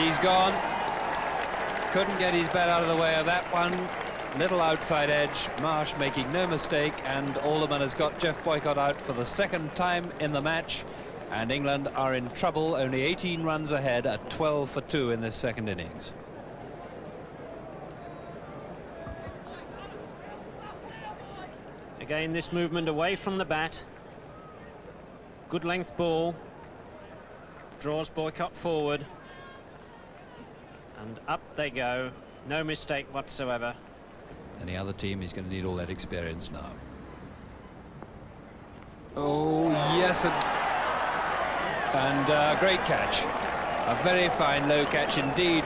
he's gone. Couldn't get his bat out of the way of that one. Little outside edge. Marsh making no mistake, and Alderman has got Jeff Boycott out for the second time in the match, and England are in trouble, only 18 runs ahead at 12 for 2 in this second innings. Again, this movement away from the bat. Good length ball. Draws Boycott forward. And up they go. No mistake whatsoever. Any other team is going to need all that experience now. Oh, yes. And great catch. A very fine low catch indeed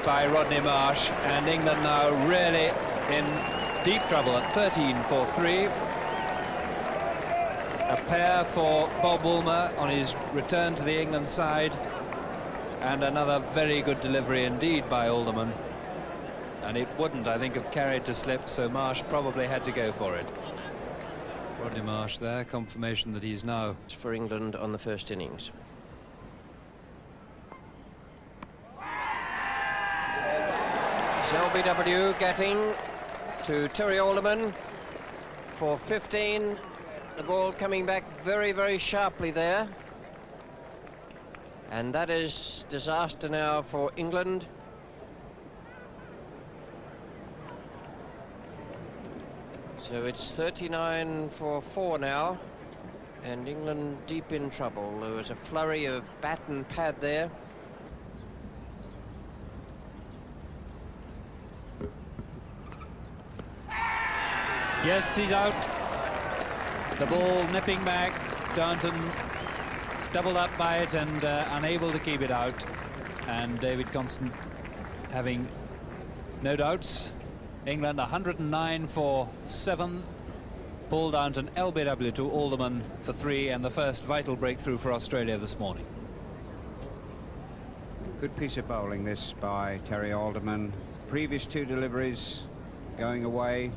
by Rodney Marsh. And England now really in deep trouble at 13 for 3. A pair for Bob Woolmer on his return to the England side. And another very good delivery indeed by Alderman. And it wouldn't, I think, have carried to slip, so Marsh probably had to go for it. Rodney Marsh there, confirmation that he's now for England on the first innings. It's LBW getting to Terry Alderman for 15. The ball coming back very, very sharply there. And that is disaster now for England. So it's 39 for 4 now, and England deep in trouble. There was a flurry of bat and pad there. Yes, he's out. The ball nipping back. Darnton doubled up by it and unable to keep it out. And David Constant having no doubts. England 109 for 7. Paul Downton, LBW to Alderman for 3, and the first vital breakthrough for Australia this morning. Good piece of bowling this by Terry Alderman. Previous 2 deliveries going away.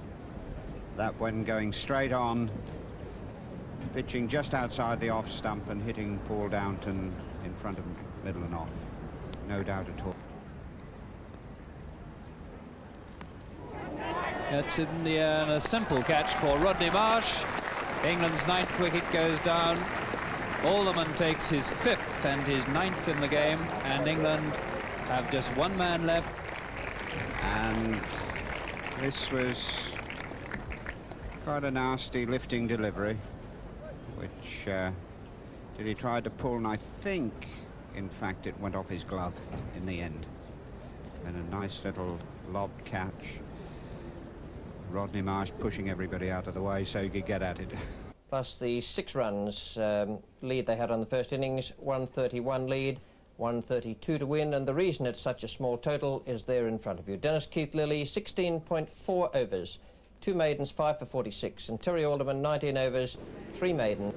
That one going straight on. Pitching just outside the off stump and hitting Paul Downton in front of middle and off. No doubt at all. It's in the air and a simple catch for Rodney Marsh. England's 9th wicket goes down. Alderman takes his 5th and his 9th in the game, and England have just 1 man left. And this was quite a nasty lifting delivery, which he tried to pull, and I think, in fact, it went off his glove in the end. And a nice little lobbed catch. Rodney Marsh pushing everybody out of the way so he could get at it. Plus the 6 runs lead they had on the first innings, 131 lead, 132 to win, and the reason it's such a small total is there in front of you. Dennis Keith-Lilly, 16.4 overs, 2 maidens, 5 for 46, and Terry Alderman, 19 overs, 3 maiden.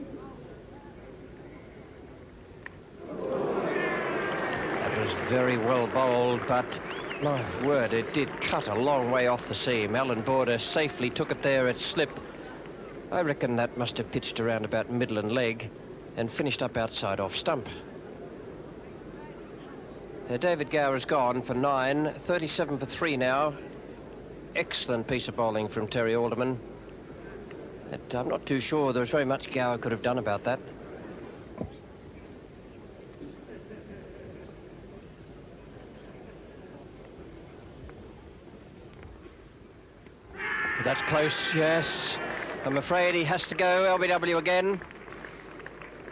That was very well bowled, but my word, it did cut a long way off the seam. Alan Border safely took it there at slip. I reckon that must have pitched around about middle and leg and finished up outside off stump. David Gower has gone for 9, 37 for 3 now. Excellent piece of bowling from Terry Alderman. But I'm not too sure there's very much Gower could have done about that. That's close, yes. I'm afraid he has to go. LBW again.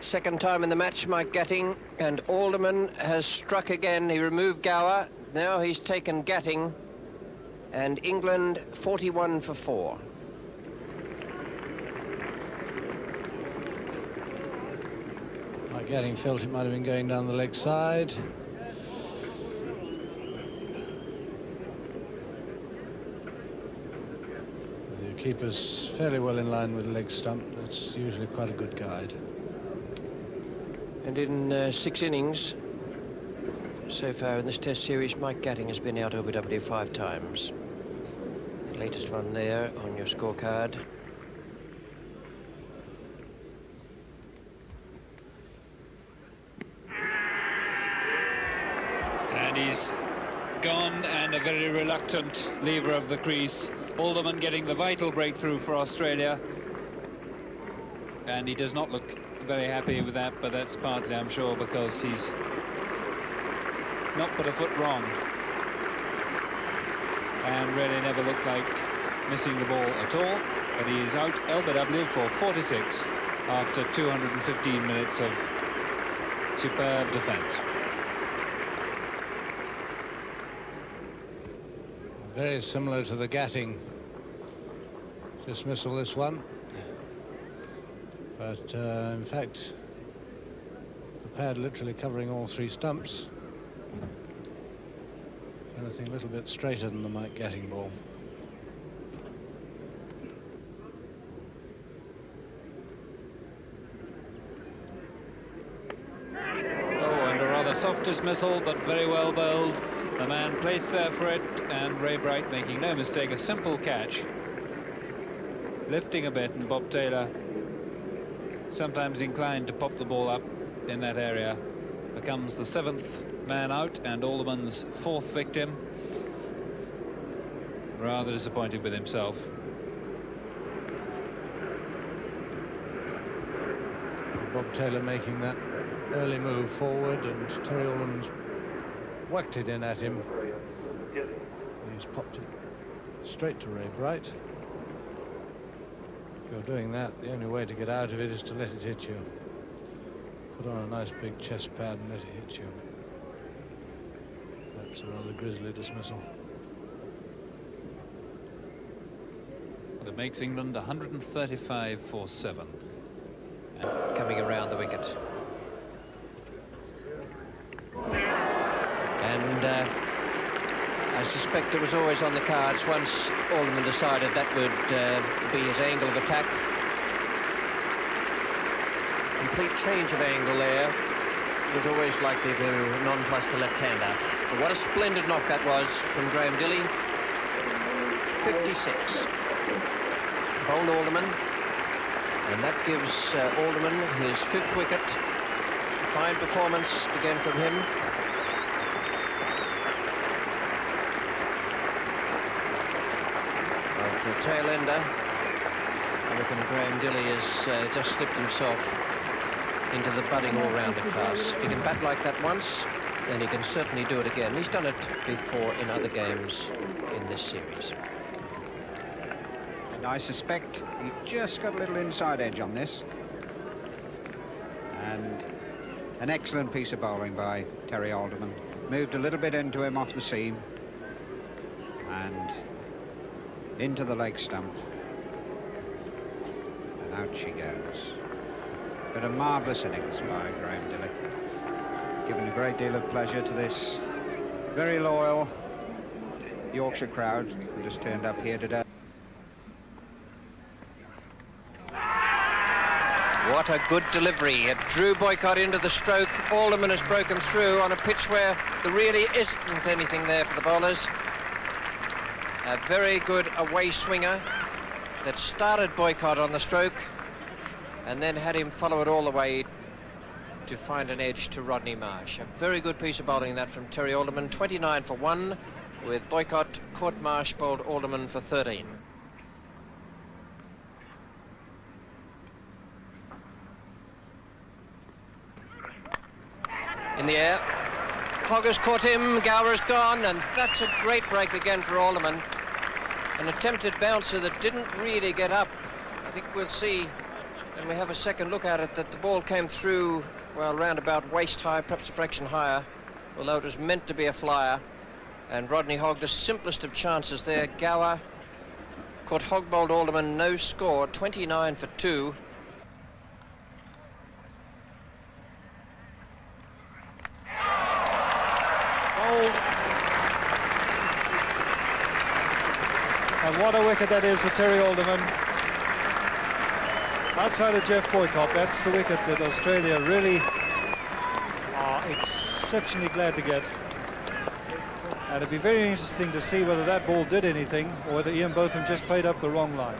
Second time in the match, Mike Gatting, and Alderman has struck again. He removed Gower. Now he's taken Gatting, and England 41 for 4. Mike Gatting felt it might have been going down the leg side. Keeper's fairly well in line with the leg stump. That's usually quite a good guide. And in 6 innings so far in this Test series, Mike Gatting has been out LBW 5 times. The latest one there on your scorecard. gone, and a very reluctant lever of the crease. Alderman getting the vital breakthrough for Australia. And he does not look very happy with that, but that's partly, I'm sure, because he's not put a foot wrong. And really never looked like missing the ball at all. But he is out LBW for 46 after 215 minutes of superb defence. Very similar to the Gatting dismissal, this one. But in fact, the pad literally covering all 3 stumps. Anything a little bit straighter than the Mike Gatting ball. Oh, and a rather soft dismissal, but very well bowled. The man placed there for it, and Ray Bright making no mistake, a simple catch. Lifting a bit, and Bob Taylor, sometimes inclined to pop the ball up in that area, becomes the 7th man out and Alderman's 4th victim. Rather disappointed with himself. Bob Taylor making that early move forward, and Terry Alderman's whacked it in at him. He's popped it straight to Ray Bright. If you're doing that, the only way to get out of it is to let it hit you. Put on a nice big chest pad and let it hit you. That's a rather grisly dismissal. Well, it makes England 135 for 7. Coming around the wicket. And I suspect it was always on the cards once Alderman decided that would be his angle of attack. Complete change of angle there was always likely to nonplus the left-hander. But what a splendid knock that was from Graham Dilley. 56. Bowled Alderman. And that gives Alderman his 5th wicket. Fine performance again from him. Well, for a tail ender, I reckon Graham Dilley has just slipped himself into the budding all-rounder class. If he can bat like that once, then he can certainly do it again. He's done it before in other games in this series. And I suspect he just got a little inside edge on this. And an excellent piece of bowling by Terry Alderman. Moved a little bit into him off the seam. And into the leg stump. And out she goes. But a marvellous innings by Graham Dilley. Given a great deal of pleasure to this very loyal Yorkshire crowd who just turned up here today. What a good delivery. It drew Boycott into the stroke. Alderman has broken through on a pitch where there really isn't anything there for the bowlers. A very good away swinger that started Boycott on the stroke and then had him follow it all the way to find an edge to Rodney Marsh. A very good piece of bowling that from Terry Alderman. 29 for 1, with Boycott caught Marsh, bowled Alderman for 13. In the air, Hogger's caught him, Gower's gone, and that's a great break again for Alderman. An attempted bouncer that didn't really get up. I think we'll see when we have a second look at it that the ball came through, well, round about waist high, perhaps a fraction higher, although it was meant to be a flyer. And Rodney Hogg, the simplest of chances there. Gower caught Hogg, bowled Alderman, no score, 29 for 2. And what a wicket that is for Terry Alderman. Outside of Jeff Boycott, that's the wicket that Australia really are exceptionally glad to get. And it'd be very interesting to see whether that ball did anything or whether Ian Botham just played up the wrong line.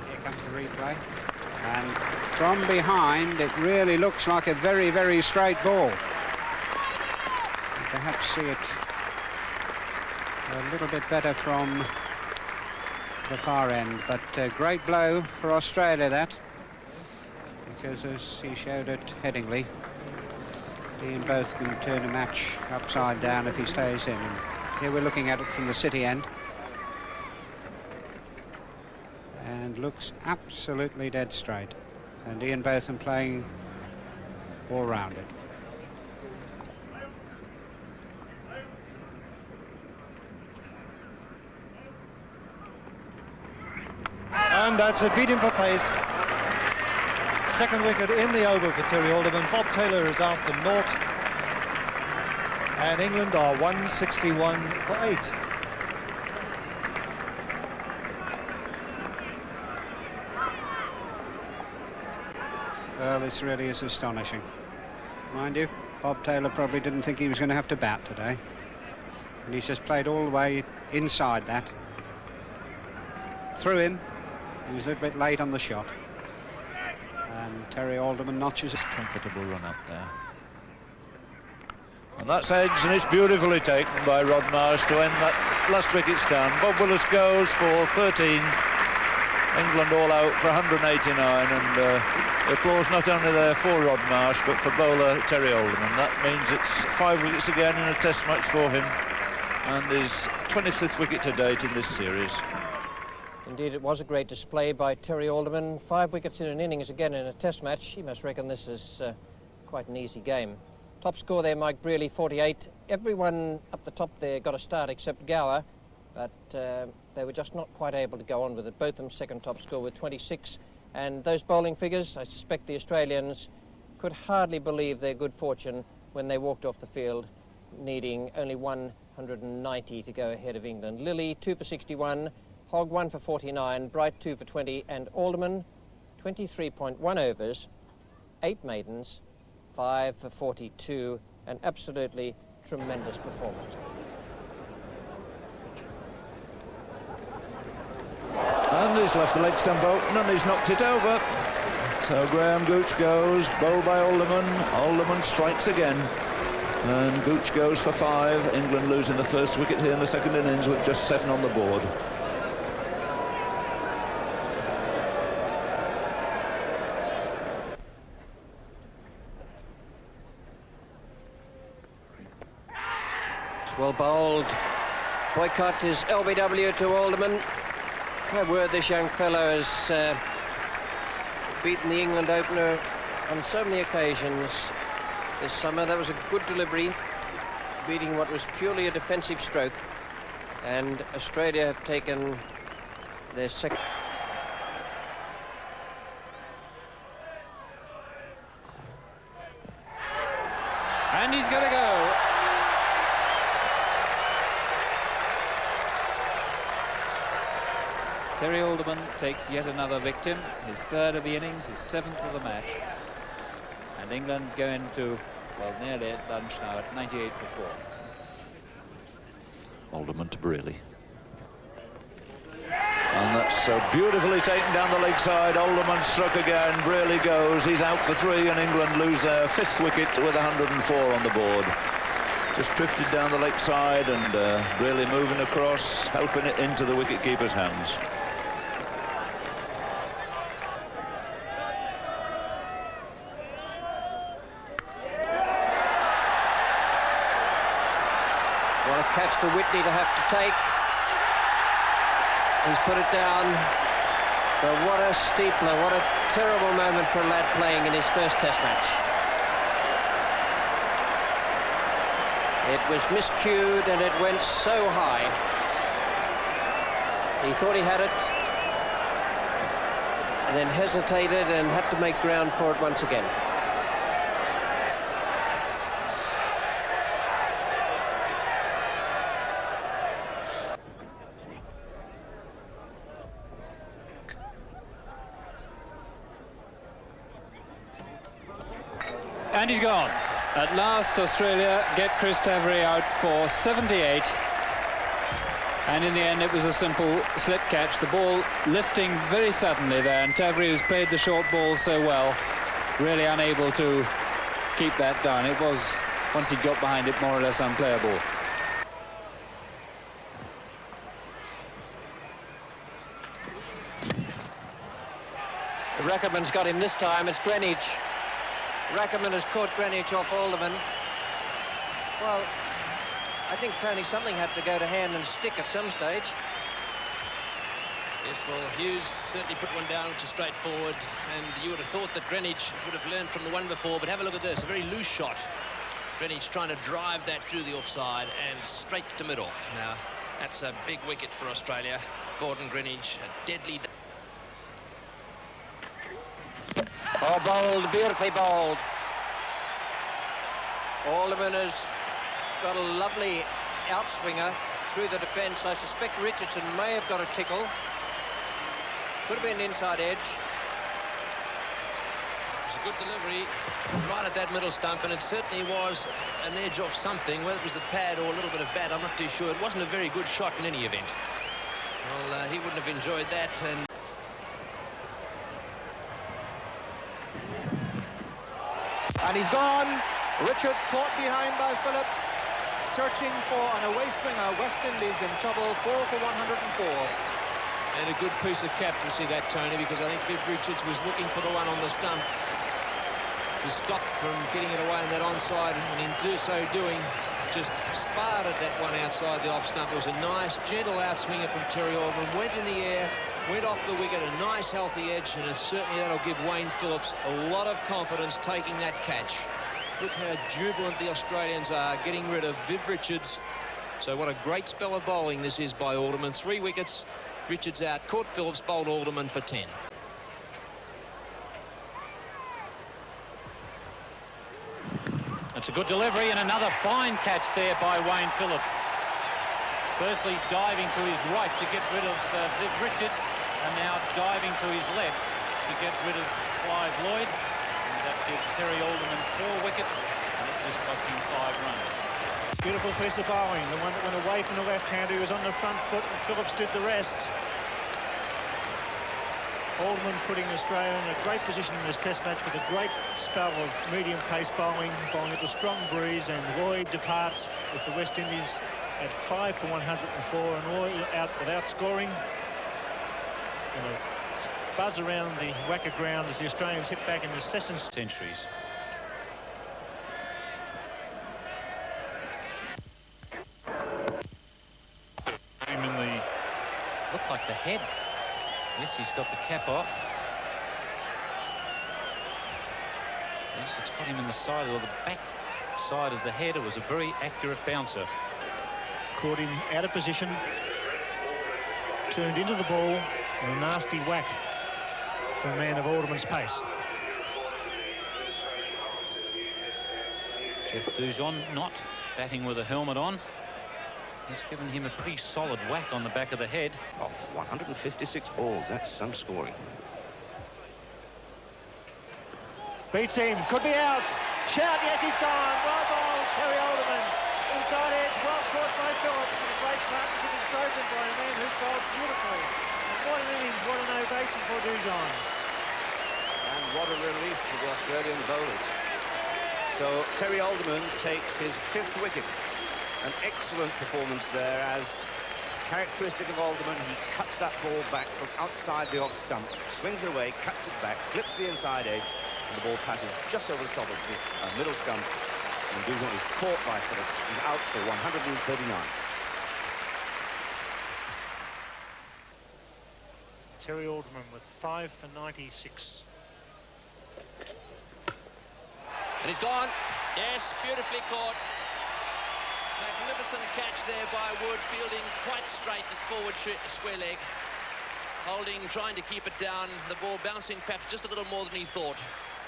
Here comes the replay. And from behind, it really looks like a very, very straight ball. Perhaps see little bit better from the far end, but great blow for Australia, that, because as he showed at Headingley, he and both can turn a match upside down if he stays in. And here we're looking at it from the city end, and looks absolutely dead straight, and Ian Botham playing all round it. And that's a beat him for pace. Second wicket in the over for Terry Alderman. Bob Taylor is out for naught. And England are 161 for 8. Well, this really is astonishing. Mind you, Bob Taylor probably didn't think he was going to have to bat today. And he's just played all the way inside that. Through him. He was a little bit late on the shot. And Terry Alderman notches his Comfortable run up there. And that's edge, and it's beautifully taken by Rod Marsh to end that last wicket stand. Bob Willis goes for 13. England all out for 189, and applause not only there for Rod Marsh, but for bowler Terry Alderman. That means it's 5 wickets again in a test match for him, and his 25th wicket to date in this series. Indeed, it was a great display by Terry Alderman. 5 wickets in an innings again in a test match. He must reckon this is quite an easy game. Top score there, Mike Brearley, 48. Everyone up the top there got a start except Gower, but they were just not quite able to go on with it. Botham second top score with 26. And those bowling figures, I suspect the Australians could hardly believe their good fortune when they walked off the field, needing only 190 to go ahead of England. Lilly, 2 for 61. Hogg 1 for 49, Bright 2 for 20, and Alderman 23.1 overs, 8 maidens, 5 for 42, an absolutely tremendous performance. And he's left the leg stump open and he's knocked it over. So Graham Gooch goes, bowled by Alderman. Alderman strikes again. And Gooch goes for 5. England losing the first wicket here in the second innings with just 7 on the board. Well bowled. Boycott is LBW to Alderman. My word, this young fellow has beaten the England opener on so many occasions this summer. That was a good delivery, beating what was purely a defensive stroke. And Australia have taken their second. And he's going to go. Terry Alderman takes yet another victim, his 3rd of the innings, his 7th of the match. And England go into, well, nearly at lunch now at 98 for 4. Alderman to Brearley. And that's so beautifully taken down the leg side. Alderman struck again, Brearley goes, he's out for 3, and England lose their 5th wicket with 104 on the board. Just drifted down the leg side, and Brearley moving across, helping it into the wicketkeeper's hands. What a catch for Whitney to have to take. He's put it down. But what a steepler, what a terrible moment for a lad playing in his first test match. It was miscued and it went so high. He thought he had it, and then hesitated and had to make ground for it once again. And he's gone. At last, Australia get Chris Tavery out for 78. And in the end, it was a simple slip catch. The ball lifting very suddenly there, and Tavery, who's played the short ball so well, really unable to keep that down. It was, once he got behind it, more or less unplayable. Rackerman's got him this time. It's Greenwich. Rackerman has caught Greenwich off Alderman. Well, I think, Tony, something had to go to hand and stick at some stage. Yes, well, Hughes certainly put one down, which is straightforward, and you would have thought that Greenwich would have learned from the one before, but have a look at this, a very loose shot. Greenwich trying to drive that through the offside and straight to mid-off. Now, that's a big wicket for Australia. Gordon Greenwich, a deadly... Oh, bowled, beautifully bowled. Alderman has got a lovely outswinger through the defence. I suspect Richardson may have got a tickle. Could have been an inside edge. It was a good delivery right at that middle stump, and it certainly was an edge off something, whether it was the pad or a little bit of bat, I'm not too sure. It wasn't a very good shot in any event. Well, he wouldn't have enjoyed that. And he's gone. Richards caught behind by Phillips, searching for an away swinger. West Indies in trouble, 4 for 104. And a good piece of captaincy that, Tony, because I think Viv Richards was looking for the one on the stump to stop from getting it away on that onside, and in so doing, just sparred at that one outside the off stump. It was a nice, gentle outswinger from Terry Alderman, went in the air, went off the wicket, a nice, healthy edge, and certainly that'll give Wayne Phillips a lot of confidence taking that catch. Look how jubilant the Australians are, getting rid of Viv Richards. So what a great spell of bowling this is by Alderman. 3 wickets, Richards out, caught Phillips, bowled Alderman for 10. It's a good delivery and another fine catch there by Wayne Phillips. Firstly diving to his right to get rid of Viv Richards, and now diving to his left to get rid of Clive Lloyd. And that gives Terry Alderman 4 wickets, and it's just cost him 5 runs. Beautiful piece of bowling. The one that went away from the left-hander, he was on the front foot, and Phillips did the rest. Alderman putting Australia in a great position in this test match with a great spell of medium-pace bowling at the strong breeze, and Lloyd departs with the West Indies at 5 for 104, and Lloyd out without scoring. And a buzz around the Wacker ground as the Australians hit back in the centuries. Looked like the head. Yes, he's got the cap off. Yes, it's got him in the side, or the back side of the head. It was a very accurate bouncer. Caught him out of position, turned into the ball, and a nasty whack for a man of Alderman's pace. Jeff Dujon not batting with a helmet on. He's given him a pretty solid whack on the back of the head. Off 156 balls, that's some scoring. Beats him, could be out. Shout, yes, he's gone. Well bowled, Terry Alderman. Inside edge, well caught by Phillips. And a great partnership is broken by a man who bowled beautifully. And what an innings, what an ovation for Dujon. And what a relief for the Australian bowlers. So Terry Alderman takes his 5th wicket. An excellent performance there, as characteristic of Alderman, he cuts that ball back from outside the off stump, swings it away, cuts it back, clips the inside edge, and the ball passes just over the top of the middle stump, and Dujon is caught by Phillips. He's out for 139. Terry Alderman with 5 for 96. And he's gone. Yes, beautifully caught. Magnificent catch there by Wood, fielding quite straight at forward square leg. Holding, trying to keep it down. The ball bouncing perhaps just a little more than he thought.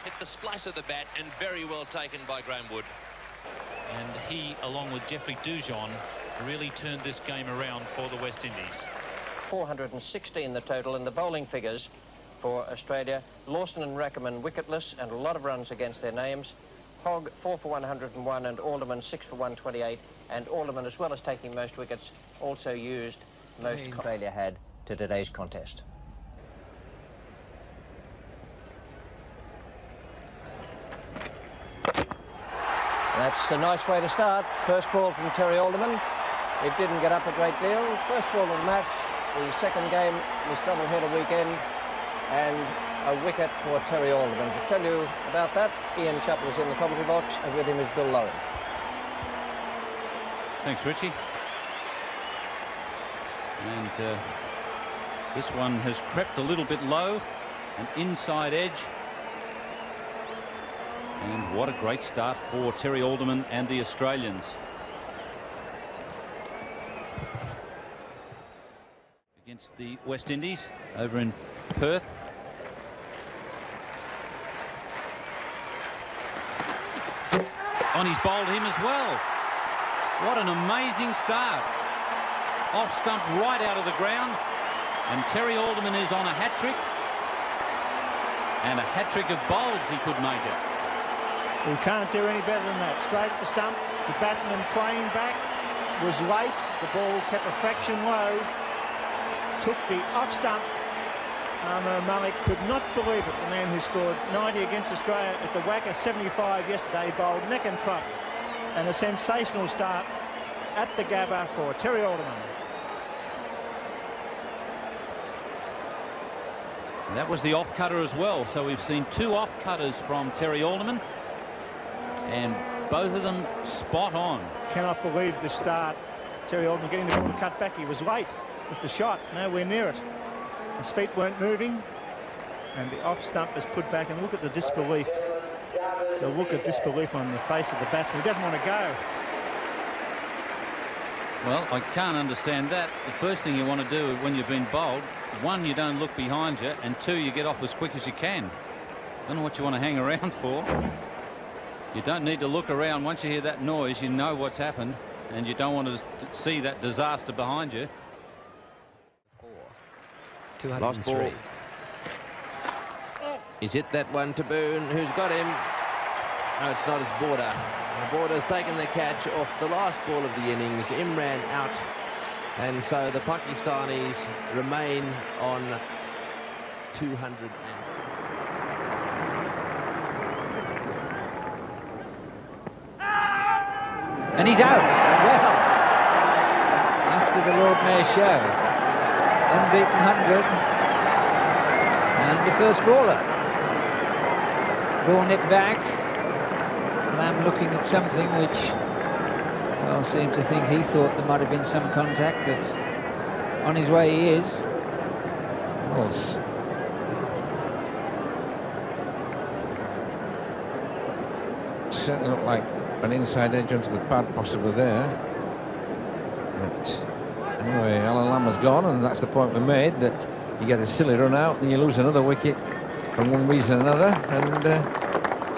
Hit the splice of the bat, and very well taken by Graham Wood. And he, along with Jeffrey Dujon, really turned this game around for the West Indies. 416 the total in the bowling figures for Australia. Lawson and Rackerman wicketless, and a lot of runs against their names. Hogg 4 for 101, and Alderman 6 for 128. And Alderman, as well as taking most wickets, also used most Australia had to today's contest. That's a nice way to start. First ball from Terry Alderman. It didn't get up a great deal. First ball of the match. The second game, this double-header weekend. And a wicket for Terry Alderman. To tell you about that, Ian Chappell is in the commentary box, and with him is Bill Lowry. Thanks, Richie. And this one has crept a little bit low, an inside edge. And what a great start for Terry Alderman and the Australians. Against the West Indies over in Perth. On, he's bowled him as well. What an amazing start. Off stump right out of the ground. And Terry Alderman is on a hat-trick. And a hat-trick of bowls he could make it. We can't do any better than that. Straight at the stumps. The batsman playing back was late. The ball kept a fraction low. Took the off stump. Malik could not believe it. The man who scored 90 against Australia at the Wacker 75 yesterday bowled neck and crop. And a sensational start at the Gabba for Terry Alderman. And that was the off-cutter as well. So we've seen two off-cutters from Terry Alderman. And both of them spot on. Cannot believe the start. Terry Alderman getting the ball to cut back. He was late with the shot, nowhere near it. His feet weren't moving, and the off stump is put back. And look at the disbelief. The look of disbelief on the face of the batsman. He doesn't want to go. Well, I can't understand that. The first thing you want to do when you've been bowled, one, you don't look behind you, and two, you get off as quick as you can. Don't know what you want to hang around for. You don't need to look around. Once you hear that noise, you know what's happened, and you don't want to see that disaster behind you. 203. Is it that one to Boone, who's got him? No, it's not. It's Border. Border's taken the catch off the last ball of the innings. Imran out, and so the Pakistanis remain on 200. And he's out. Well, after the Lord Mayor show. Unbeaten 100. And the first bowler. Ball nipped back. Lamb looking at something which, well, seemed to think he thought there might have been some contact, but on his way he is. Well, certainly looked like an inside edge onto the pad possibly there. But anyway, Alan Lamb has gone, and that's the point we made, that you get a silly run out and you lose another wicket for one reason or another, and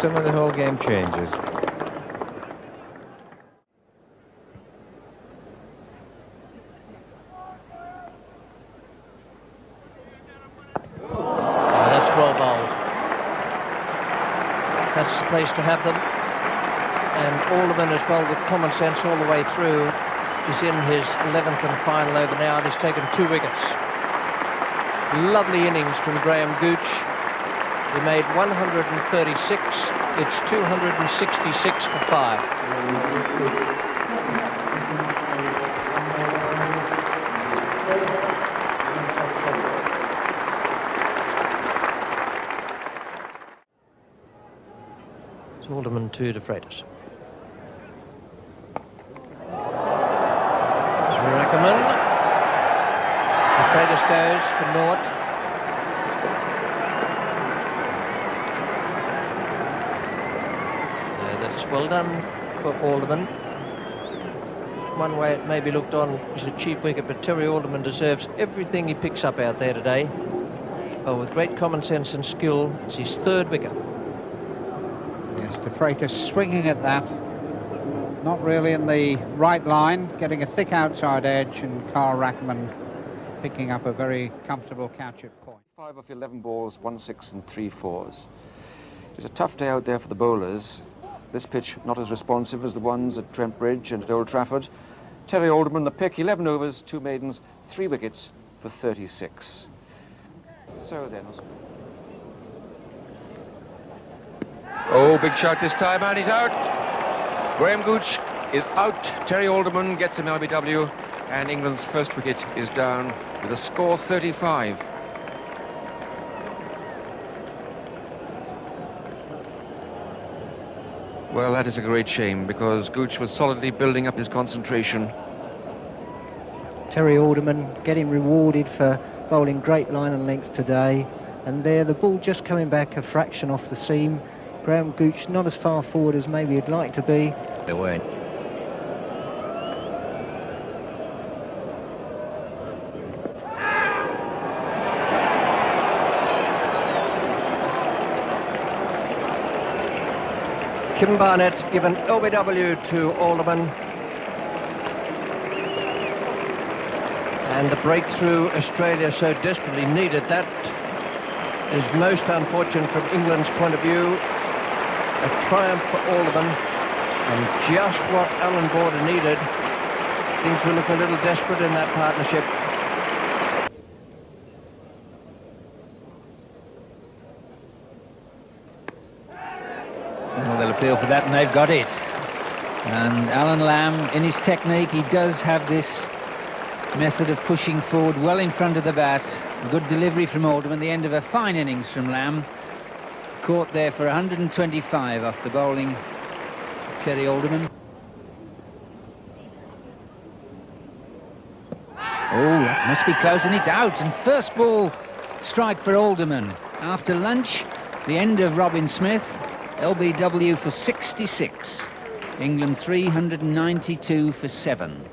suddenly the whole game changes. Oh, that's well bowled. That's the place to have them. And Alderman has bowled with common sense all the way through. He's in his 11th and final over now, and he's taken 2 wickets. Lovely innings from Graham Gooch. He made 136. It's 266 for 5. It's Alderman 2 to Freitas. Freitas goes for naught. That's well done for Alderman. One way it may be looked on is a cheap wicket, but Terry Alderman deserves everything he picks up out there today. Oh, with great common sense and skill, it's his 3rd wicket. Yes, de Freitas swinging at that. Not really in the right line, getting a thick outside edge, and Carl Rackman picking up a very comfortable catch at point. 5 of 11 balls, 1 6 and 3 4s. It's a tough day out there for the bowlers. This pitch not as responsive as the ones at Trent Bridge and at Old Trafford. Terry Alderman, the pick, 11 overs, 2 maidens, 3 wickets for 36. So then, Australia. Oh, big shot this time, and he's out. Graham Gooch is out. Terry Alderman gets him LBW, and England's first wicket is down with a score 35. Well, that is a great shame, because Gooch was solidly building up his concentration. Terry Alderman getting rewarded for bowling great line and length today. And there, the ball just coming back a fraction off the seam. Graham Gooch not as far forward as maybe he'd like to be. They weren't. Kim Barnett given OBW to Alderman. And the breakthrough Australia so desperately needed, that is most unfortunate from England's point of view. A triumph for Alderman, and just what Alan Border needed. Things were looking a little desperate in that partnership. Well, they'll appeal for that, and they've got it. And Alan Lamb, in his technique, he does have this method of pushing forward well in front of the bat. A good delivery from Alderman, the end of a fine innings from Lamb. Caught there for 125 off the bowling of Terry Alderman. Oh, that must be close, and it's out. And first ball strike for Alderman. After lunch, the end of Robin Smith. LBW for 66. England 392 for 7.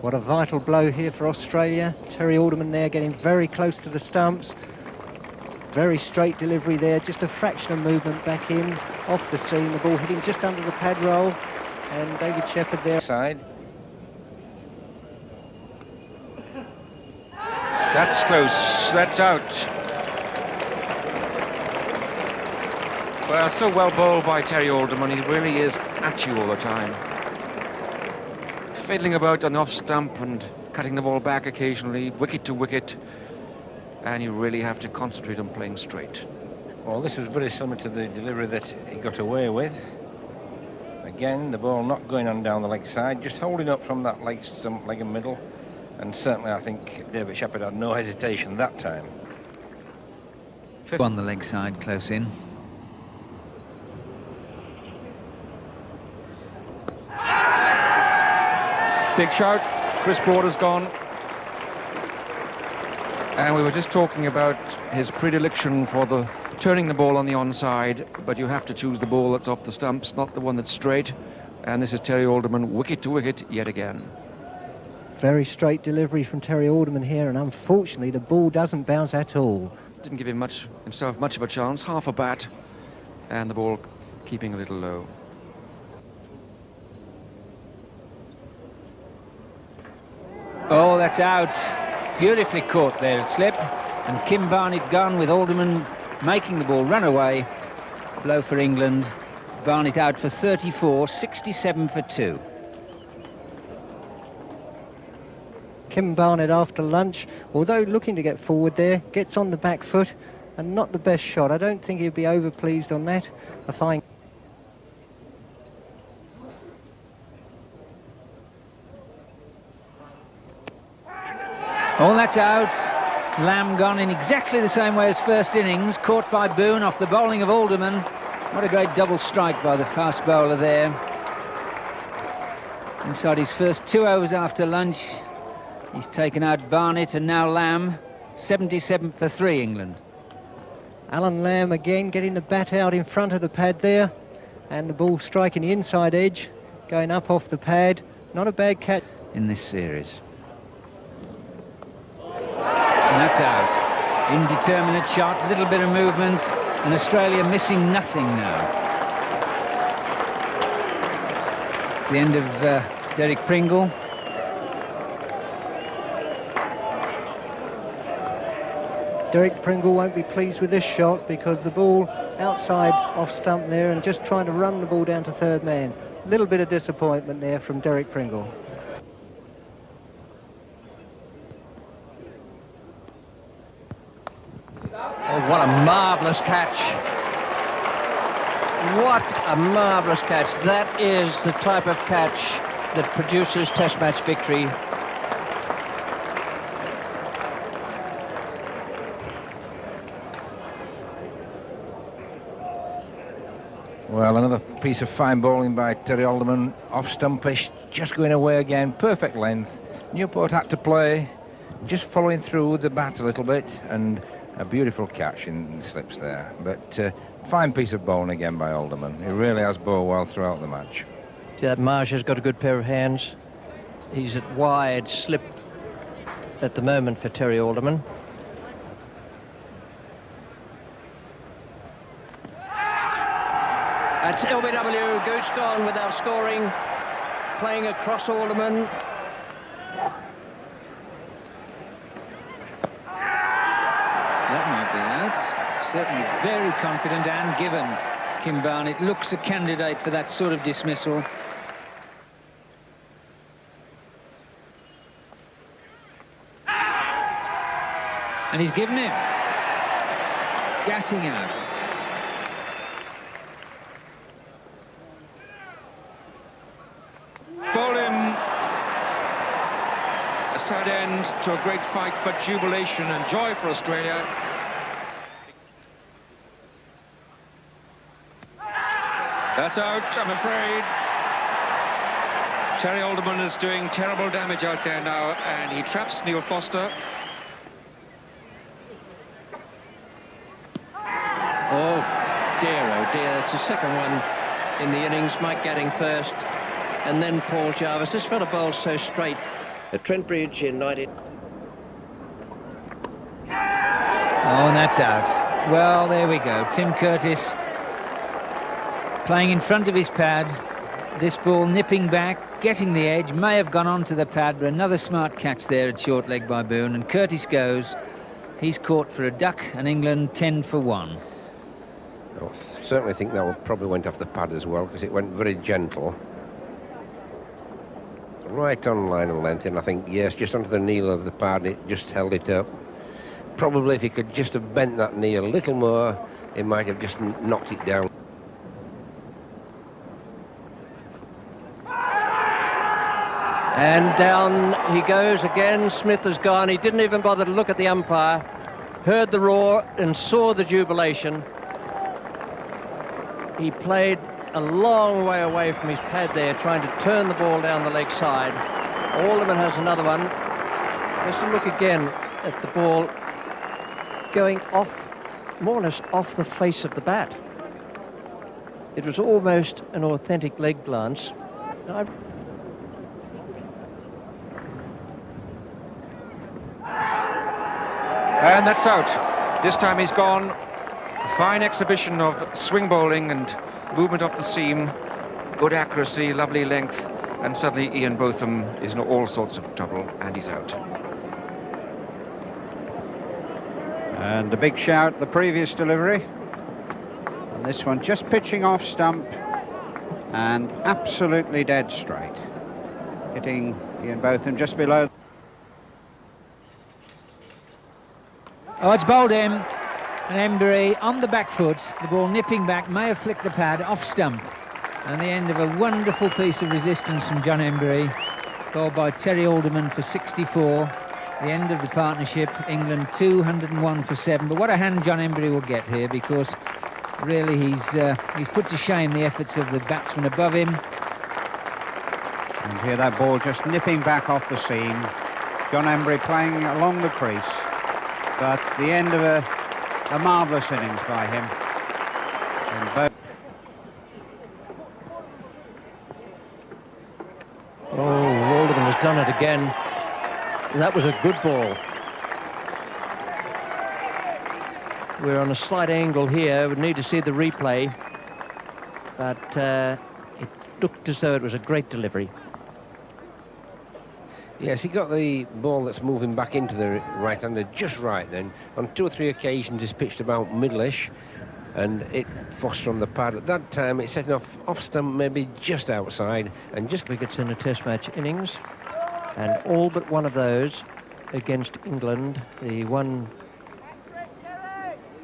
What a vital blow here for Australia. Terry Alderman there getting very close to the stumps. Very straight delivery there, just a fraction of movement back in, off the seam, the ball hitting just under the pad roll, and David Shepherd there. Side. That's close, that's out. Well, so well bowled by Terry Alderman, he really is at you all the time. Fiddling about on off stump and cutting the ball back occasionally, wicket to wicket, and you really have to concentrate on playing straight. Well, this was very similar to the delivery that he got away with. Again, the ball not going on down the leg side, just holding up from that leg stump, leg and middle, and certainly I think David Shepherd had no hesitation that time. On the leg side, close in. Big shout, Chris Broder's gone. And we were just talking about his predilection for the turning the ball on the onside, but you have to choose the ball that's off the stumps, not the one that's straight. And this is Terry Alderman, wicket to wicket yet again. Very straight delivery from Terry Alderman here, and unfortunately the ball doesn't bounce at all. Didn't give him himself much of a chance, half a bat, and the ball keeping a little low. Oh, that's out. Beautifully caught there at slip. And Kim Barnett gone with Alderman making the ball run away. Blow for England. Barnett out for 34, 67 for 2. Kim Barnett after lunch, although looking to get forward there, gets on the back foot and not the best shot. I don't think he'd be over pleased on that. A fine. Oh, that's out. Lamb gone in exactly the same way as first innings. Caught by Boone off the bowling of Alderman. What a great double strike by the fast bowler there. Inside his first 2 overs after lunch, he's taken out Barnett and now Lamb. 77 for 3, England. Alan Lamb again getting the bat out in front of the pad there, and the ball striking the inside edge, going up off the pad. Not a bad catch in this series. And that's out. Indeterminate shot, little bit of movement, and Australia missing nothing now. It's the end of Derek Pringle. Derek Pringle won't be pleased with this shot because the ball outside off stump there and just trying to run the ball down to third man. A little bit of disappointment there from Derek Pringle. Oh, what a marvellous catch. What a marvellous catch. That is the type of catch that produces Test match victory. Well, another piece of fine bowling by Terry Alderman, off stumpish, just going away again, perfect length. Newport had to play, just following through the bat a little bit, and a beautiful catch in the slips there. But fine piece of bowling again by Alderman. He really has bowled well throughout the match. See that Marsh has got a good pair of hands. He's at wide slip at the moment for Terry Alderman. That's LBW, goose gone without scoring, playing across Alderman. That might be out. Certainly very confident and given. Kim Barnett looks a candidate for that sort of dismissal. And he's given him. Gassing out. Bowling a sad end to a great fight, but jubilation and joy for Australia. That's out, I'm afraid. Terry Alderman is doing terrible damage out there now, and he traps Neil Foster. Oh dear, it's the second one in the innings. Mike Gadding first, and then Paul Jarvis. This fella bowls so straight. At Trent Bridge in 19... Oh, and that's out. Well, there we go. Tim Curtis playing in front of his pad. This ball nipping back, getting the edge, may have gone onto the pad, but another smart catch there at short leg by Boone, and Curtis goes. He's caught for a duck, and England 10 for 1. I certainly think that one probably went off the pad as well, because it went very gentle. Right on line and length, and I think, yes, just onto the kneel of the pad, it just held it up. Probably if he could just have bent that knee a little more, it might have just knocked it down. And down he goes again. Smith has gone. He didn't even bother to look at the umpire. Heard the roar and saw the jubilation. He played a long way away from his pad there, trying to turn the ball down the leg side. Alderman has another one. Just a look again at the ball going off, more or less off the face of the bat. It was almost an authentic leg glance. And that's out. This time he's gone. Fine exhibition of swing bowling and movement off the seam. Good accuracy, lovely length. And suddenly Ian Botham is in all sorts of trouble, and he's out. And a big shout, the previous delivery. And this one just pitching off stump and absolutely dead straight. Hitting Ian Botham just below. Oh, it's bowled in, and Embury on the back foot, the ball nipping back, may have flicked the pad, off stump. And the end of a wonderful piece of resistance from John Embury, bowled by Terry Alderman for 64. The end of the partnership, England 201 for 7. But what a hand John Embury will get here, because really he's put to shame the efforts of the batsman above him. And here that ball just nipping back off the seam. John Embury playing along the crease. But the end of a marvellous innings by him. Oh, Alderman has done it again. That was a good ball. We're on a slight angle here. We need to see the replay. But it looked as though it was a great delivery. Yes, he got the ball that's moving back into the right-hander just right then. On 2 or 3 occasions he's pitched about middle-ish, and it Foster on the pad. At that time it's setting off stump, maybe just outside, and just wickets in a test match innings, and all but one of those against England. The one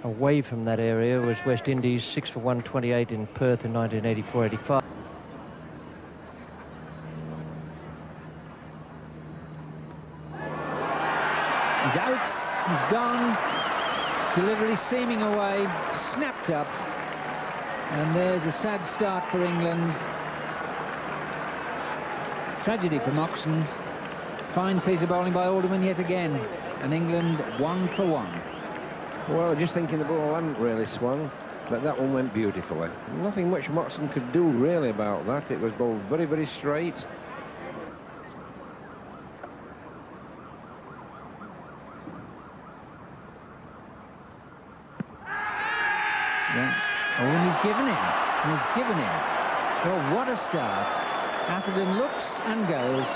away from that area was West Indies, 6 for 128 in Perth in 1984-85. He's out, he's gone, delivery seaming away, snapped up, And there's a sad start for England. Tragedy for Moxon. Fine piece of bowling by Alderman yet again. And England 1 for 1. Well, just thinking the ball hadn't really swung, but that one went beautifully. Nothing much Moxon could do really about that. It was bowled very, very straight. Yeah. Oh, and he's given him. He's given him. Well, what a start. Atherton looks and goes.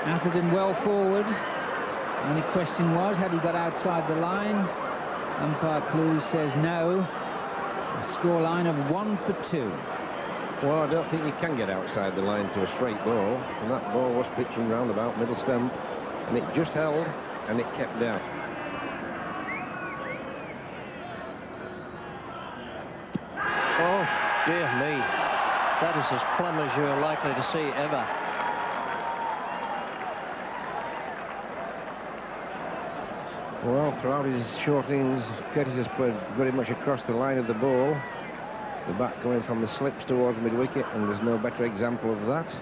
Atherton well forward. Only question was, had he got outside the line? Umpire Clues says no. A scoreline of 1 for 2. Well, I don't think you can get outside the line to a straight ball. And that ball was pitching round about middle stump. And it just held and it kept down. Oh, dear me. That is as plumb as you're likely to see ever. Well, throughout his short innings, Curtis has played very much across the line of the ball. The bat going from the slips towards mid-wicket, and there's no better example of that.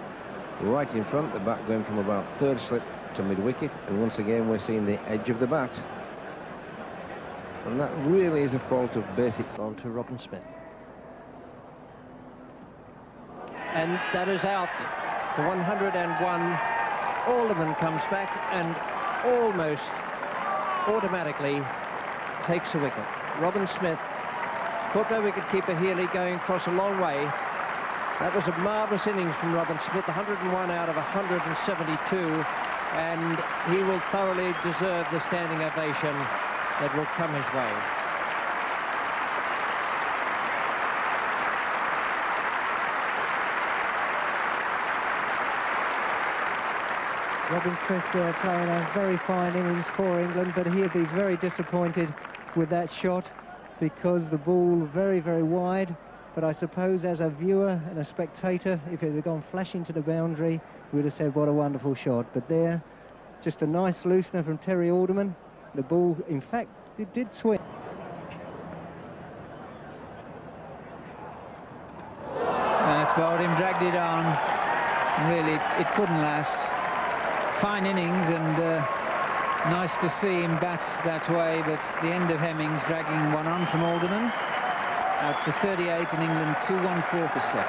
Right in front, the bat going from about third slip to mid-wicket, and once again we're seeing the edge of the bat. And that really is a fault of basic... On to Robin Smith. And that is out for 101. Alderman comes back and almost automatically takes a wicket. Robin Smith, caught by wicketkeeper Healy, going across a long way. That was a marvellous innings from Robin Smith, 101 out of 172, and he will thoroughly deserve the standing ovation that will come his way. Robin Smith playing a very fine innings for England, but he'll be very disappointed with that shot because the ball very, very wide. But I suppose as a viewer and a spectator, if it had gone flashing to the boundary, we would have said, what a wonderful shot. But there, just a nice loosener from Terry Alderman. The ball, in fact, it did swing. That's bowled him, dragged it on. Really, it couldn't last. Fine innings, and nice to see him bat that way, but the end of Hemmings dragging one on from Alderman. Out for 38 in England, 2-1-4 for 7.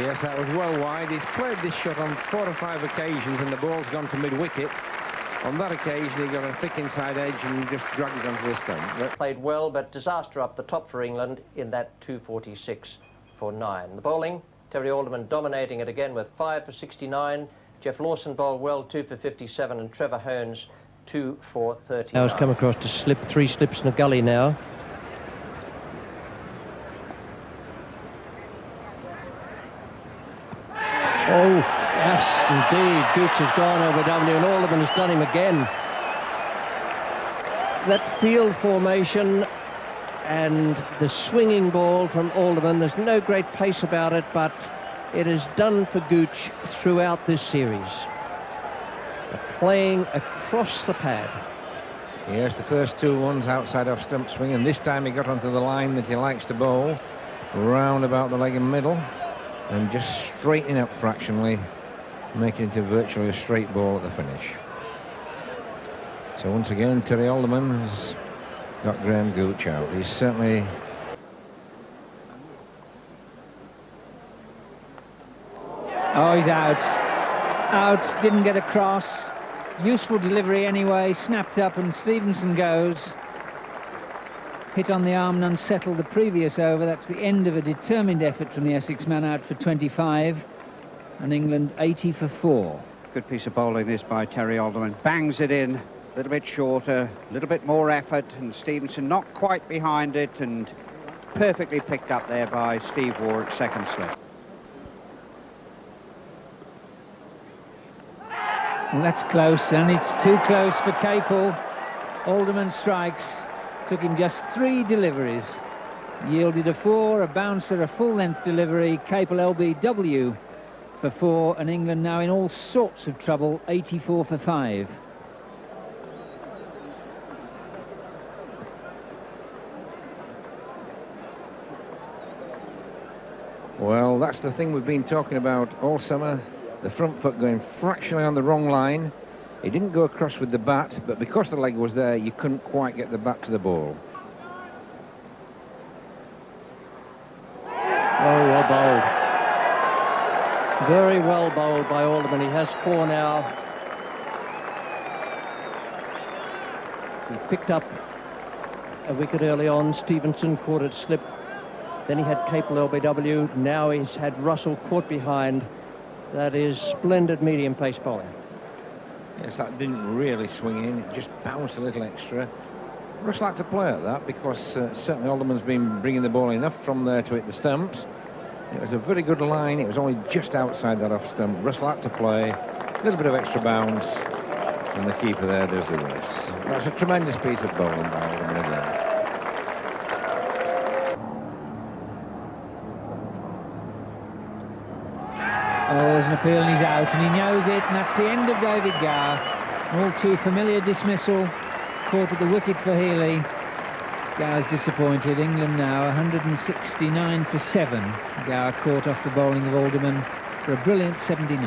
Yes, that was well wide. He's played this shot on 4 or 5 occasions and the ball's gone to mid-wicket. On that occasion, he got a thick inside edge and just dragged it onto the stump. Played well, but disaster up the top for England in that 246 for 9. The bowling, Terry Alderman dominating it again with 5 for 69. Jeff Lawson bowled well, 2 for 57, and Trevor Holmes 2 for 30. Now has come across to slip, 3 slips in a gully now. Oh, yes, indeed. Gooch has gone over W, and Alderman has done him again. That field formation and the swinging ball from Alderman, there's no great pace about it, but it is done for Gooch throughout this series. Playing across the pad. Yes, the first 2 ones outside off stump swing, and this time he got onto the line that he likes to bowl, round about the leg and middle, and just straightening up fractionally, making it into virtually a straight ball at the finish. So once again, Terry Alderman has got Graham Gooch out. He's certainly... Oh, he's out. Out, didn't get across. Useful delivery anyway, snapped up, and Stevenson goes. Hit on the arm and unsettled the previous over. That's the end of a determined effort from the Essex man, out for 25. And England 80 for 4. Good piece of bowling this by Terry Alderman. Bangs it in, a little bit shorter, a little bit more effort, and Stevenson not quite behind it, and perfectly picked up there by Steve Waugh at second slip. Well, that's close, and it's too close for Capel. Alderman strikes. Took him just 3 deliveries. Yielded a 4, a bouncer, a full-length delivery. Capel LBW for 4, and England now in all sorts of trouble, 84 for 5. Well, that's the thing we've been talking about all summer. The front foot going fractionally on the wrong line. He didn't go across with the bat, but because the leg was there, you couldn't quite get the bat to the ball. Oh, well bowled. Very well bowled by Alderman. He has 4 now. He picked up a wicket early on. Stevenson caught it slip. Then he had Capel LBW. Now he's had Russell caught behind. That is splendid medium pace bowling. Yes, that didn't really swing in. It just bounced a little extra. Russ liked to play at that because certainly Alderman's been bringing the ball enough from there to hit the stumps. It was a very good line. It was only just outside that off stump. Russ liked to play. A little bit of extra bounce. And the keeper there does the rest. That's a tremendous piece of bowling by Alderman again. Oh, there's an appeal and he's out, and he knows it, and that's the end of David Gower. All too familiar dismissal, caught at the wicket for Healy. Gower's disappointed. England now 169 for 7. Gower caught off the bowling of Alderman for a brilliant 79.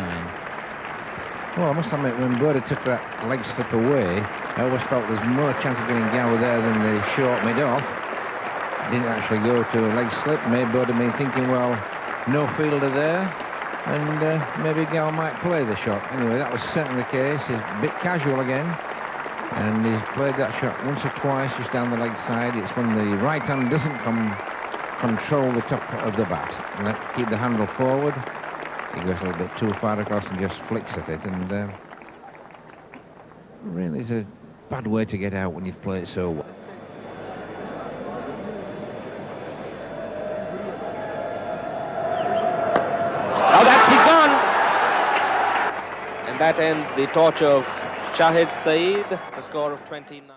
Well, I must admit, when Burder took that leg slip away, I always felt there's more chance of getting Gower there than the short mid-off. Didn't actually go to a leg slip. Made Burder me thinking, well, no fielder there. And maybe Gower might play the shot. Anyway, that was certainly the case. He's a bit casual again. And he's played that shot once or twice just down the leg side. It's when the right hand doesn't control the top of the bat. Keep the handle forward. He goes a little bit too far across and just flicks at it. And really is a bad way to get out when you've played so well. That ends the torch of Shahid Saeed, the score of 29.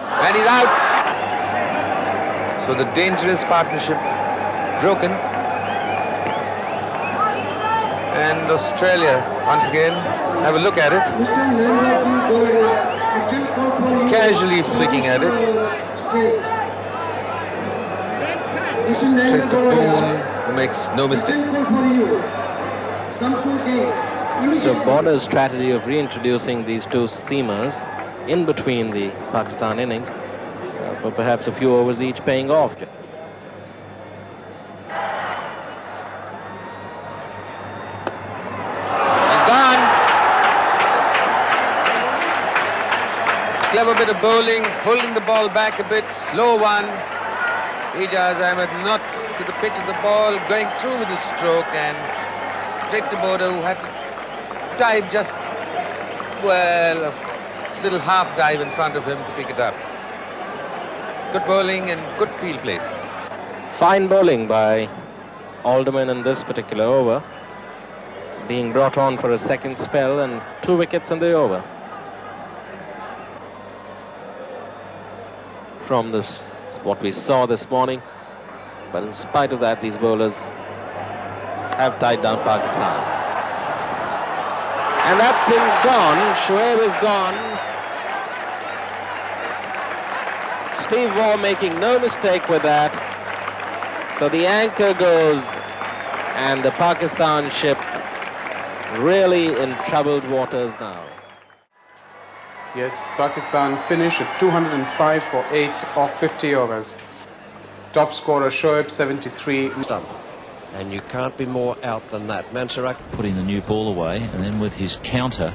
And he's out. So the dangerous partnership broken. And Australia, once again, have a look at it. Casually flicking at it. Straight to Boone, who makes no mistake. So Border's strategy of reintroducing these two seamers in between the Pakistan innings for perhaps a few overs each paying off. He's gone. Clever bit of bowling, holding the ball back a bit, slow one. Ijaz Ahmed not to the pitch of the ball, going through with his stroke and straight to Border, who had to dive just, well, a little half dive in front of him to pick it up. Good bowling and good field place. Fine bowling by Alderman in this particular over. Being brought on for a second spell and 2 wickets in the over. From this, what we saw this morning, but in spite of that, these bowlers have tied down Pakistan. And that's him gone. Shoaib is gone. Steve Waugh making no mistake with that. So the anchor goes, and the Pakistan ship really in troubled waters now. Yes, Pakistan finished at 205 for 8 off 50 overs. Top scorer Shoaib, 73. Stump. And you can't be more out than that. Mansarak putting the new ball away, and then with his counter.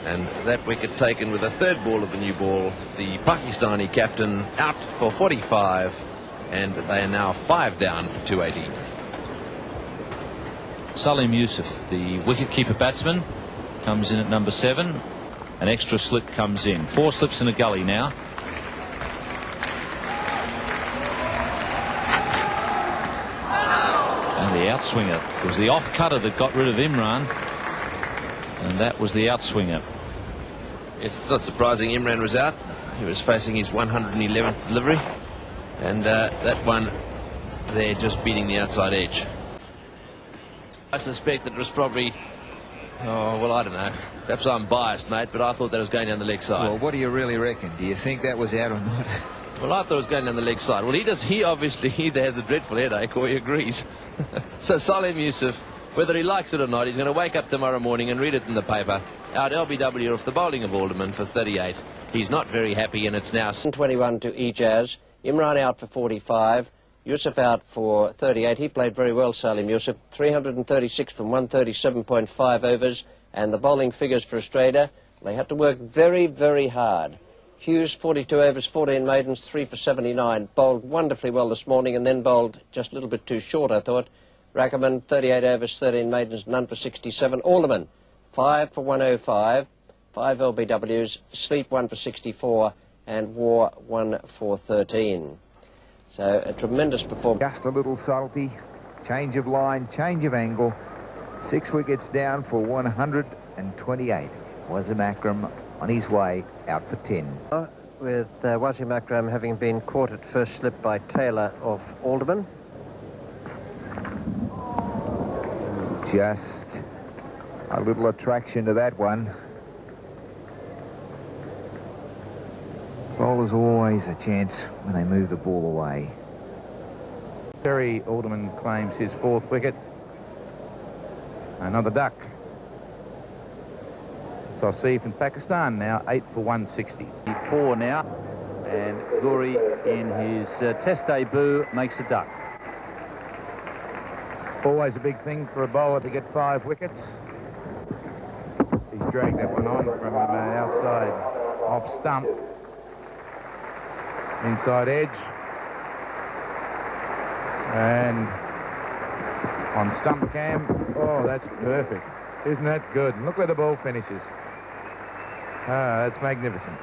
And that wicket taken with a third ball of the new ball. The Pakistani captain out for 45, and they are now 5 down for 280. Salim Yusuf, the wicket-keeper batsman, comes in at number 7. An extra slip comes in. 4 slips in a gully now. And the outswinger was the off-cutter that got rid of Imran. And that was the outswinger. Yes, it's not surprising Imran was out. He was facing his 111th delivery. And that one there just beating the outside edge. I suspect that it was probably, oh, well, I don't know. Perhaps I'm biased, mate, but I thought that was going down the leg side. Well, what do you really reckon? Do you think that was out or not? Well, I thought it was going down the leg side. Well, he obviously either has a dreadful headache or he agrees. So Salim Yusuf, whether he likes it or not, he's going to wake up tomorrow morning and read it in the paper. Out LBW off the bowling of Alderman for 38. He's not very happy, and it's now 21 to Ijaz. Imran out for 45. Yusuf out for 38. He played very well, Salim Yusuf. 336 from 137.5 overs. And the bowling figures for Australia, they had to work very, very hard. Hughes, 42 overs, 14 maidens, 3 for 79. Bowled wonderfully well this morning and then bowled just a little bit too short, I thought. Rackerman, 38 overs, 13 maidens, none for 67. Alderman, 5 for 105. 5 LBWs, Sleep 1 for 64. And War 1 for 13. So a tremendous performance. Just a little salty, change of line, change of angle. 6 wickets down for 128. Wasim Akram on his way out for 10. With Wasim Akram having been caught at first slip by Taylor of Alderman. Just a little attraction to that one. Bowler's always a chance when they move the ball away. Terry Alderman claims his 4th wicket. Another duck. Tosif in Pakistan now 8 for 160. 4 now, and Guri in his test debut makes a duck. Always a big thing for a bowler to get 5 wickets. He's dragged that one on from outside off stump. Inside edge. And on stump cam. Oh, that's perfect. Isn't that good? Look where the ball finishes. Ah, that's magnificent.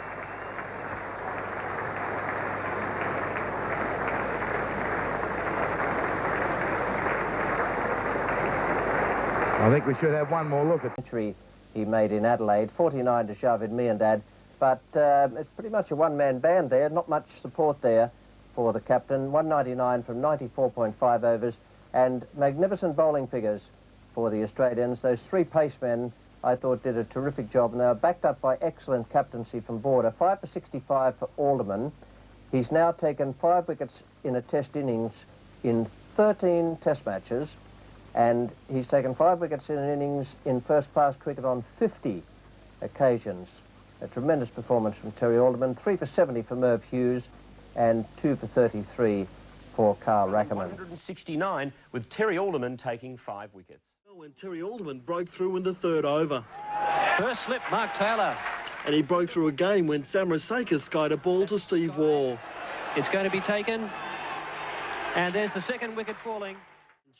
I think we should have one more look at the century he made in Adelaide, 49 to Javed Miandad. But it's pretty much a one-man band there, not much support there for the captain. 199 from 94.5 overs, and magnificent bowling figures for the Australians. Those 3 pacemen, I thought, did a terrific job, and they were backed up by excellent captaincy from Border. 5 for 65 for Alderman. He's now taken 5 wickets in a test innings in 13 test matches, and he's taken 5 wickets in an innings in first-class cricket on 50 occasions. A tremendous performance from Terry Alderman. 3 for 70 for Merv Hughes, and 2 for 33 for Carl Rackerman. 169, with Terry Alderman taking 5 wickets. When Terry Alderman broke through in the 3rd over. First slip, Mark Taylor. And he broke through again when Samarasekar skied a ball to Steve Wall. It's going to be taken. And there's the 2nd wicket falling.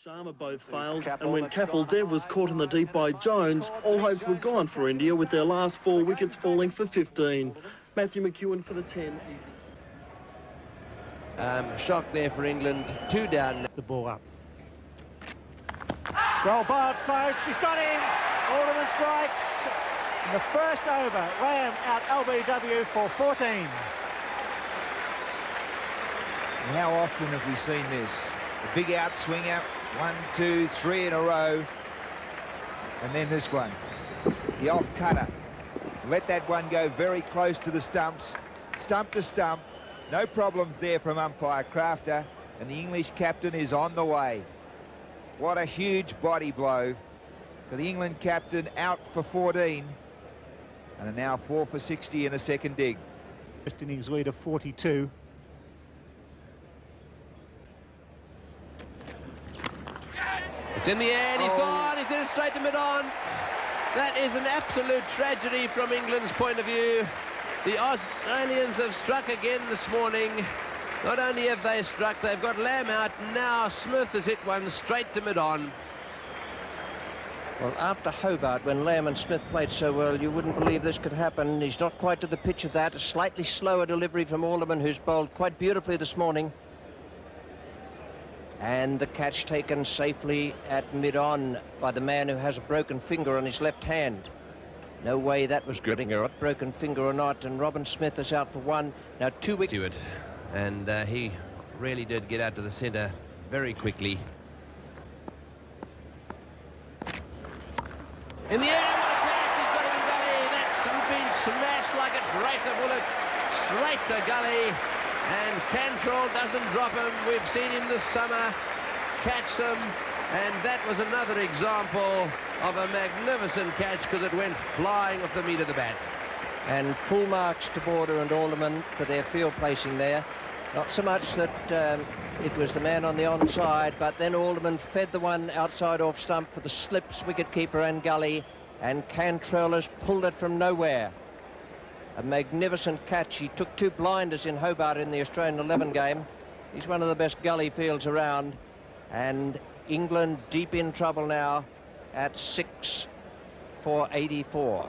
Sharma both failed, and when Kapil Dev was caught in the deep by Jones, all hopes were gone for India with their last 4 wickets falling for 15. Matthew McEwen for the 10. Shock there for England. 2 down. The ball up. Scroll Bard's close, he's got him! Alderman strikes in the 1st over. Lamb out LBW for 14. How often have we seen this? The big outswinger, 1, 2, 3 in a row. And then this one, the off cutter. Let that one go very close to the stumps, stump to stump. No problems there from umpire Crafter, and the English captain is on the way. What a huge body blow. So the England captain out for 14, and are now 4 for 60 in the 2nd dig. First innings lead of 42. It's in the air, and he's gone. He's in it straight to mid-on. That is an absolute tragedy from England's point of view. The Australians have struck again this morning. Not only have they struck, they've got Lamb out. Now Smith has hit one straight to mid-on. Well, after Hobart, when Lamb and Smith played so well, you wouldn't believe this could happen. He's not quite to the pitch of that. A slightly slower delivery from Alderman, who's bowled quite beautifully this morning. And the catch taken safely at mid-on by the man who has a broken finger on his left hand. No way that was getting a broken finger or not, and Robin Smith is out for 1. Now 2 wickets. And he really did get out to the centre very quickly. In the air, what a catch! He's got him in gully. That's been smashed like a tracer bullet straight to gully. And Cantrell doesn't drop him. We've seen him this summer catch them. And that was another example of a magnificent catch because it went flying off the meat of the bat. And full marks to Border and Alderman for their field placing there. Not so much that it was the man on the onside, but then Alderman fed the one outside off stump for the slips, wicketkeeper and gully, and Cantrell has pulled it from nowhere. A magnificent catch. He took 2 blinders in Hobart in the Australian 11 game. He's one of the best gully fields around, and England deep in trouble now at 6 for 84.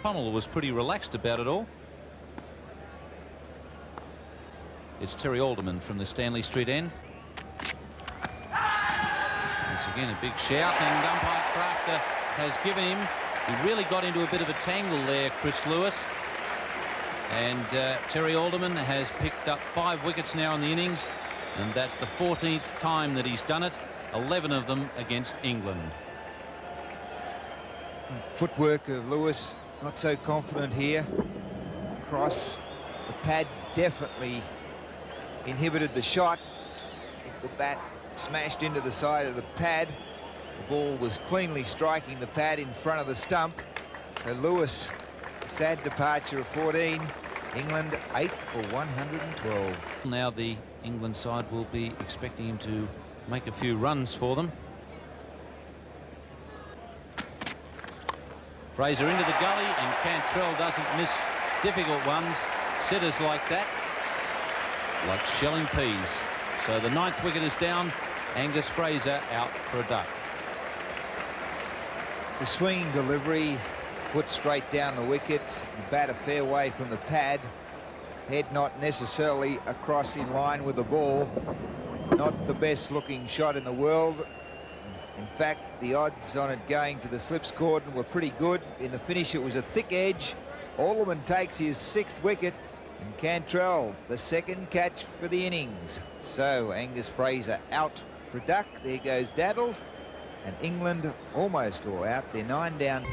Connell was pretty relaxed about it all. It's Terry Alderman from the Stanley Street end. Once again, a big shout, and umpire Crafter has given him. He really got into a bit of a tangle there, Chris Lewis. And Terry Alderman has picked up 5 wickets now in the innings, and that's the 14th time that he's done it, 11 of them against England. Footwork of Lewis, not so confident here. Cross, the pad definitely inhibited the shot. The bat smashed into the side of the pad. The ball was cleanly striking the pad in front of the stump. So Lewis, a sad departure of 14. England 8 for 112. Now the England side will be expecting him to make a few runs for them. Fraser into the gully, and Cantrell doesn't miss difficult ones. Sitters like that, like shelling peas. So the 9th wicket is down. Angus Fraser out for a duck. The swinging delivery, foot straight down the wicket, the bat a fair way from the pad, head not necessarily across in line with the ball. Not the best looking shot in the world. In fact, the odds on it going to the slips cordon were pretty good. In the finish, it was a thick edge. Alderman takes his 6th wicket, and Cantrell, the 2nd catch for the innings. So Angus Fraser out for a duck. There goes Daddles, and England almost all out. They're 9 down.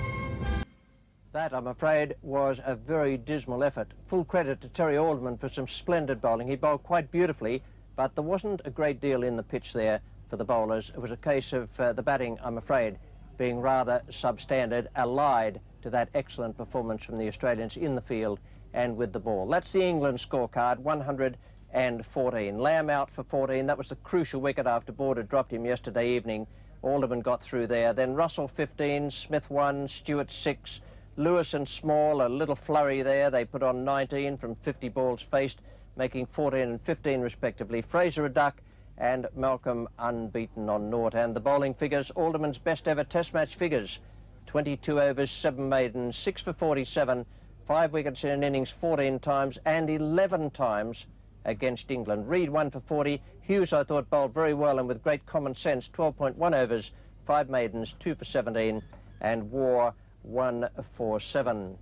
That, I'm afraid, was a very dismal effort. Full credit to Terry Alderman for some splendid bowling. He bowled quite beautifully, but there wasn't a great deal in the pitch there for the bowlers. It was a case of the batting, I'm afraid, being rather substandard, allied to that excellent performance from the Australians in the field and with the ball. That's the England scorecard, 114. Lamb out for 14. That was the crucial wicket after Border dropped him yesterday evening. Alderman got through there. Then Russell 15, Smith 1, Stewart 6, Lewis and Small, a little flurry there. They put on 19 from 50 balls faced, making 14 and 15 respectively. Fraser a duck, and Malcolm unbeaten on naught. And the bowling figures, Alderman's best ever test match figures. 22 overs, 7 maidens, 6 for 47, 5 wickets in an innings 14 times, and 11 times against England. Reid 1 for 40. Hughes, I thought, bowled very well and with great common sense. 12.1 overs, 5 maidens, 2 for 17, and War 1 for 7.